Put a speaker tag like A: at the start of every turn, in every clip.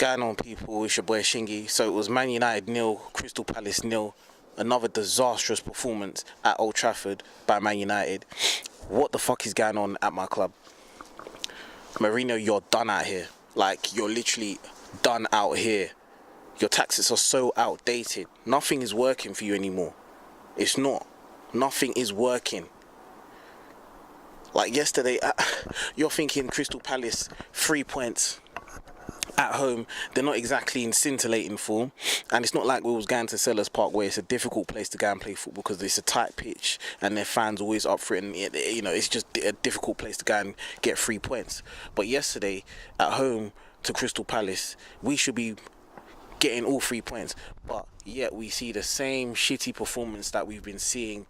A: going on, people? It's your boy Shingy. So it was Man United 0, Crystal Palace 0. Another disastrous performance at Old Trafford by Man United. What the fuck is going on at my club? Mourinho, you're done out here. Like, you're literally done out here. Your tactics are so outdated. Nothing is working for you anymore. It's not. Nothing is working. Like yesterday, you're thinking Crystal Palace, 3 points at home. They're not exactly in scintillating form, and it's not like we was going to Sellers Park where it's a difficult place to go and play football because it's a tight pitch and their fans always up for it, and you know, it's just a difficult place to go and get 3 points. But yesterday at home to Crystal Palace, we should be getting all 3 points, but yet we see the same shitty performance that we've been seeing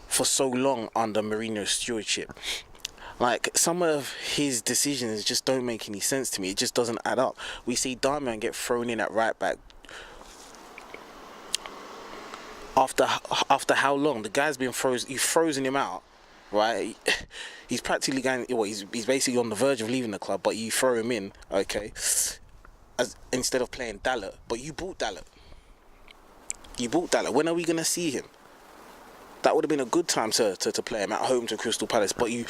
A: for so long under Mourinho's stewardship. Like, some of his decisions just don't make any sense to me. It just doesn't add up. We see Diamond get thrown in at right back. After how long? The guy's been frozen. You've frozen him out, right? He's practically going. Well, he's basically on the verge of leaving the club, but you throw him in, okay? Instead of playing Dalot, but you bought Dalot. When are we gonna see him? That would have been a good time to play him at home to Crystal Palace, but you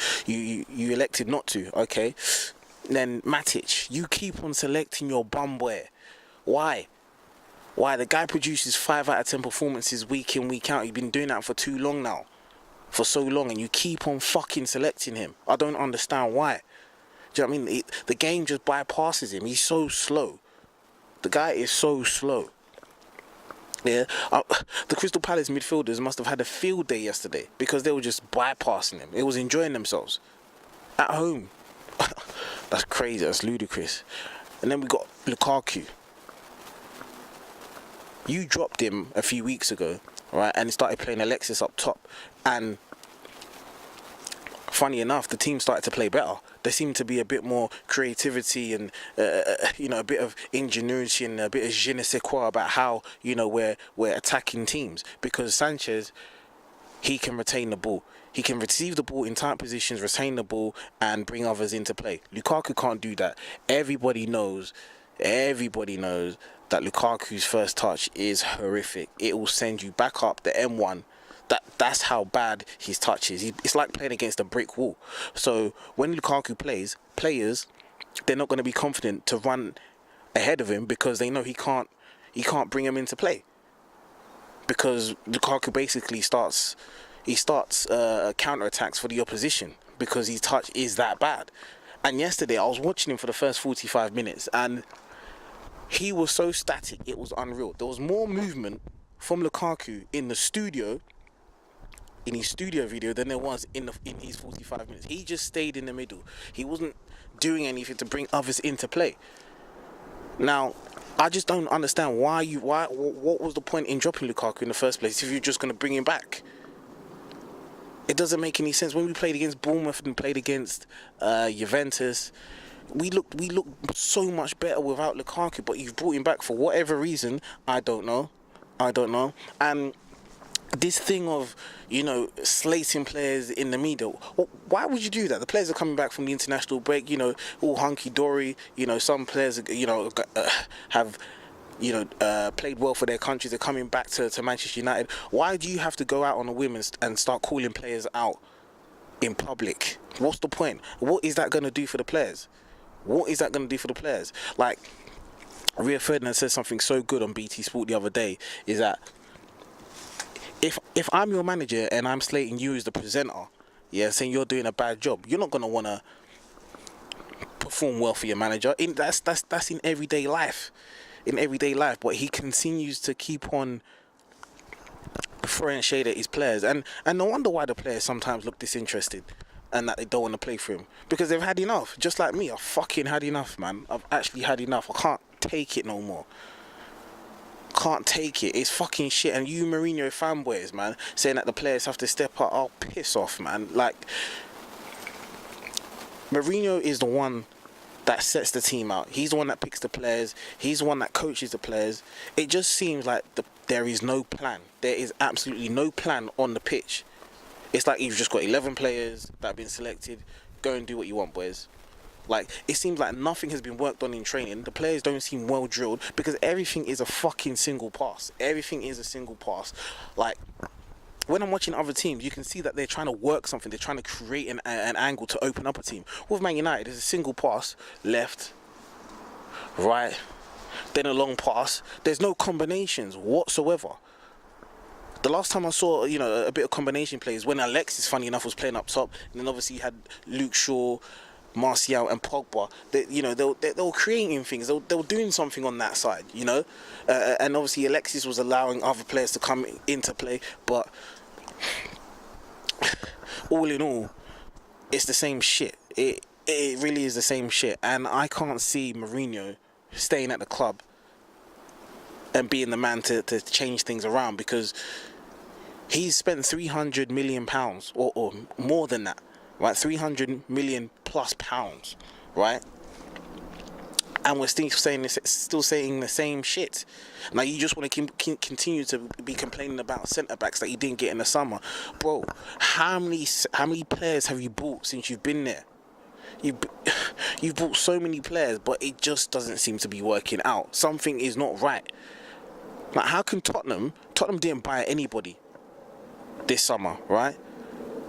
A: elected not to, okay? Then Matic, you keep on selecting your bumware. Why? The guy produces 5 out of 10 performances week in, week out. You've been doing that for too long now. For so long, and you keep on fucking selecting him. I don't understand why. Do you know what I mean? The game just bypasses him. He's so slow. The guy is so slow. Yeah, the Crystal Palace midfielders must have had a field day yesterday because they were just bypassing him. It was enjoying themselves at home. That's crazy. That's ludicrous. And then we got Lukaku. You dropped him a few weeks ago, right? And he started playing Alexis up top. And funny enough, the team started to play better. There seemed to be a bit more creativity and, you know, a bit of ingenuity and a bit of je ne sais quoi about how, you know, we're attacking teams. Because Sanchez, he can retain the ball. He can receive the ball in tight positions, retain the ball, and bring others into play. Lukaku can't do that. Everybody knows that Lukaku's first touch is horrific. It will send you back up the M1. That's how bad his touch is. It's like playing against a brick wall. So when Lukaku plays, players, they're not going to be confident to run ahead of him because they know he can't bring him into play. Because Lukaku basically starts counter-attacks for the opposition because his touch is that bad. And yesterday I was watching him for the first 45 minutes and he was so static, it was unreal. There was more movement from Lukaku in his studio video than there was in his 45 minutes. He just stayed in the middle. He wasn't doing anything to bring others into play. Now, I just don't understand what was the point in dropping Lukaku in the first place if you're just going to bring him back? It doesn't make any sense. When we played against Bournemouth and played against Juventus, we looked so much better without Lukaku, but you've brought him back for whatever reason. I don't know. And this thing of, you know, slating players in the media, why would you do that? The players are coming back from the international break, you know, all hunky-dory. You know, some players, you know, have, you know, played well for their countries. They're coming back to Manchester United. Why do you have to go out on a whim and start calling players out in public? What's the point? What is that going to do for the players? Like, Rio Ferdinand said something so good on BT Sport the other day, is that if I'm your manager and I'm slating you as the presenter, yeah, saying you're doing a bad job, you're not gonna want to perform well for your manager. That's in everyday life, But he continues to keep on throwing shade at his players, and no wonder why the players sometimes look disinterested and that they don't want to play for him, because they've had enough. Just like me, I've fucking had enough, man. I've actually had enough. I can't take it no more. Can't take it. It's fucking shit. And you Mourinho fanboys, man, saying that the players have to step up. Oh, piss off, man. Like, Mourinho is the one that sets the team out. He's the one that picks the players. He's the one that coaches the players. It just seems like there is no plan. There is absolutely no plan on the pitch. It's like you've just got 11 players that have been selected. Go and do what you want, boys. Like, it seems like nothing has been worked on in training. The players don't seem well drilled because everything is a fucking single pass. Everything is a single pass. Like, when I'm watching other teams, you can see that they're trying to work something. They're trying to create an angle to open up a team. With Man United, there's a single pass, left, right, then a long pass. There's no combinations whatsoever. The last time I saw, a bit of combination plays when Alexis, funny enough, was playing up top, and then obviously you had Luke Shaw, Martial and Pogba. They were creating things. They were doing something on that side, and obviously Alexis was allowing other players to come into play. But all in all, it's the same shit. It really is the same shit, and I can't see Mourinho staying at the club and being the man to change things around, because he's spent £300 million or more than that, right? 300 million plus pounds, right? And we're still saying the same shit. Now you just want to continue to be complaining about centre backs that you didn't get in the summer, bro. How many players have you bought since you've been there? You've bought so many players, but it just doesn't seem to be working out. Something is not right. Like, how can Tottenham didn't buy anybody this summer, right?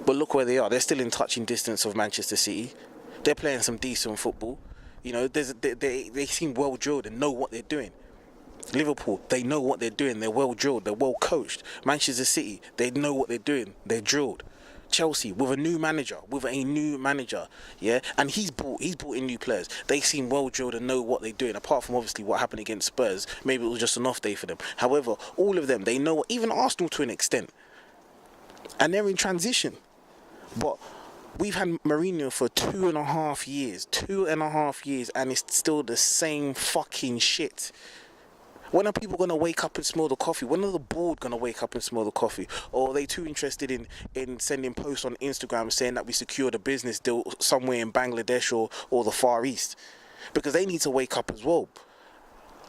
A: But look where they are. They're still in touching distance of Manchester City. They're playing some decent football. They seem well drilled and know what they're doing. Liverpool, they know what they're doing. They're well drilled. They're well coached. Manchester City, they know what they're doing. They're drilled. Chelsea, with a new manager, yeah, and he's brought in new players. They seem well drilled and know what they're doing. Apart from obviously what happened against Spurs, maybe it was just an off day for them. However, all of them, they know, even Arsenal to an extent, and they're in transition. But we've had Mourinho for 2.5 years, and it's still the same fucking shit. When are people going to wake up and smell the coffee? When are the board going to wake up and smell the coffee? Or are they too interested in sending posts on Instagram saying that we secured a business deal somewhere in Bangladesh or the Far East? Because they need to wake up as well.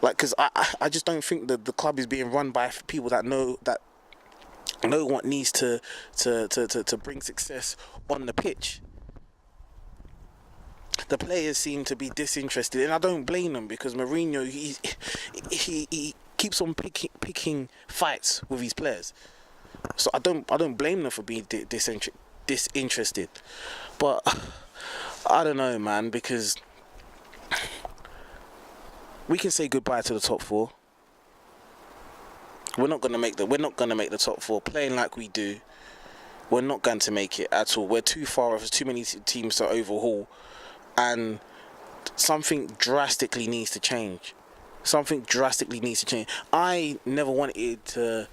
A: Like, because I just don't think that the club is being run by people that know what needs to bring success on the pitch. The players seem to be disinterested, and I don't blame them, because Mourinho, he keeps on picking fights with his players. So I don't blame them for being disinterested. But I don't know, man, because we can say goodbye to the top four. We're not gonna make the top four playing like we do. We're not going to make it at all. We're too far off. There's too many teams to overhaul. And something drastically needs to change. I never wanted to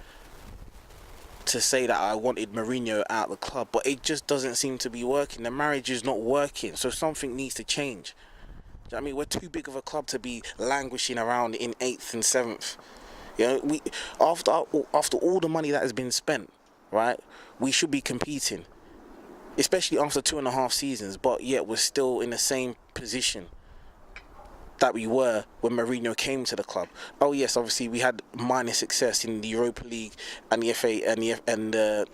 A: say that I wanted Mourinho out of the club, but it just doesn't seem to be working. The marriage is not working, so something needs to change. Do you know what I mean? We're too big of a club to be languishing around in 8th and 7th. We after all the money that has been spent, right? We should be competing. Especially after 2.5 seasons, but yet we're still in the same position that we were when Mourinho came to the club. Oh yes, obviously we had minor success in the Europa League and the FA and the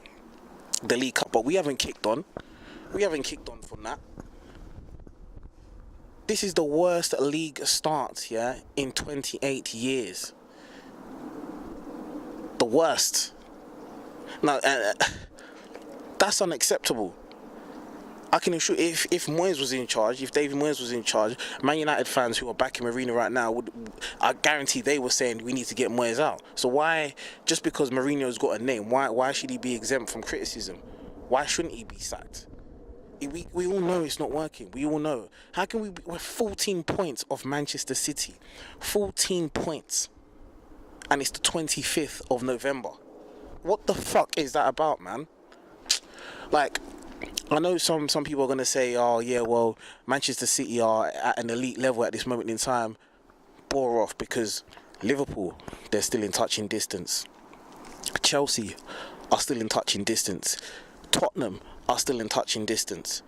A: League Cup, but we haven't kicked on. We haven't kicked on from that. This is the worst league start, yeah, in 28 years. The worst. Now, that's unacceptable. I can assure, if Moyes was in charge, if David Moyes was in charge, Man United fans who are backing Mourinho right now, I guarantee they were saying we need to get Moyes out. So why, just because Mourinho's got a name, why should he be exempt from criticism? Why shouldn't he be sacked? We all know it's not working. We all know. How can we're 14 points off Manchester City. 14 points. And it's the 25th of November. What the fuck is that about, man? Like, I know some people are going to say, oh yeah, well, Manchester City are at an elite level at this moment in time. Bore off, because Liverpool, they're still in touching distance. Chelsea are still in touching distance. Tottenham are still in touching distance.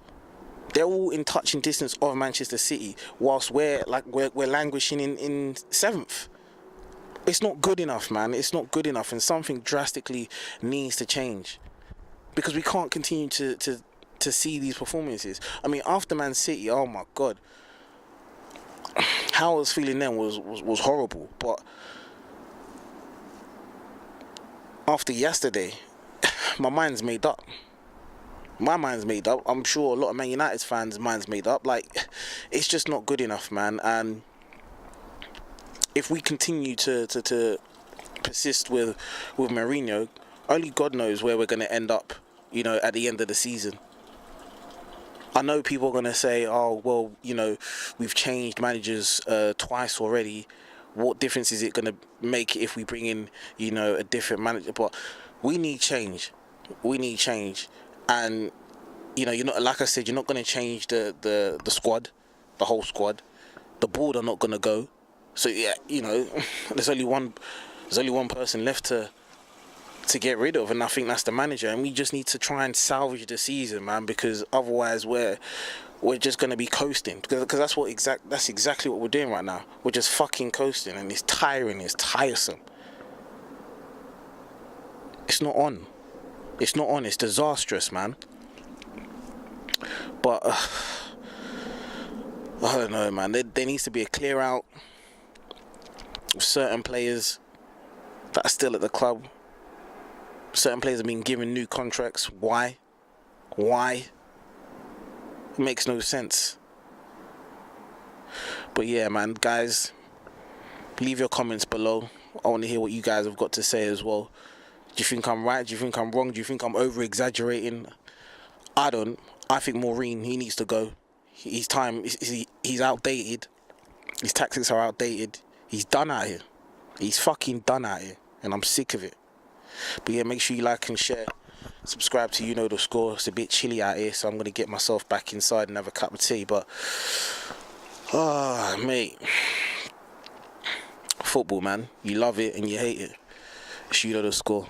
A: They're all in touching distance of Manchester City, whilst we're languishing in 7th. It's not good enough, man. It's not good enough, and something drastically needs to change, because we can't continue to see these performances. I mean, after Man City, oh my God, how I was feeling then was horrible. But after yesterday, my mind's made up. My mind's made up. I'm sure a lot of Man United fans' minds made up. Like, it's just not good enough, man. And if we continue to persist with Mourinho, only God knows where we're going to end up, you know, at the end of the season. I know people are going to say, oh, well, you know, we've changed managers twice already. What difference is it going to make if we bring in, you know, a different manager? But we need change. We need change. And, you know, you're not, like I said, you're not going to change the squad, the whole squad. The board are not going to go. So, yeah, you know, there's only one person left to get rid of, and I think that's the manager. And we just need to try and salvage the season, man, because otherwise we're just going to be coasting. Because that's exactly what we're doing right now. We're just fucking coasting, and it's tiring, it's tiresome. It's not on. It's not on. It's disastrous, man. But I don't know, man. There needs to be a clear out of certain players that are still at the club. Certain players have been given new contracts. Why? It makes no sense. But yeah, man, guys, leave your comments below. I want to hear what you guys have got to say as well. Do you think I'm right? Do you think I'm wrong? Do you think I'm over-exaggerating? I don't. I think Mourinho, he needs to go. His time, he's outdated. His tactics are outdated. He's done out here. He's fucking done out here. And I'm sick of it. But yeah, make sure you like and share. Subscribe to You Know The Score. It's a bit chilly out here, so I'm going to get myself back inside and have a cup of tea. But, mate. Football, man. You love it and you hate it. It's You Know The Score.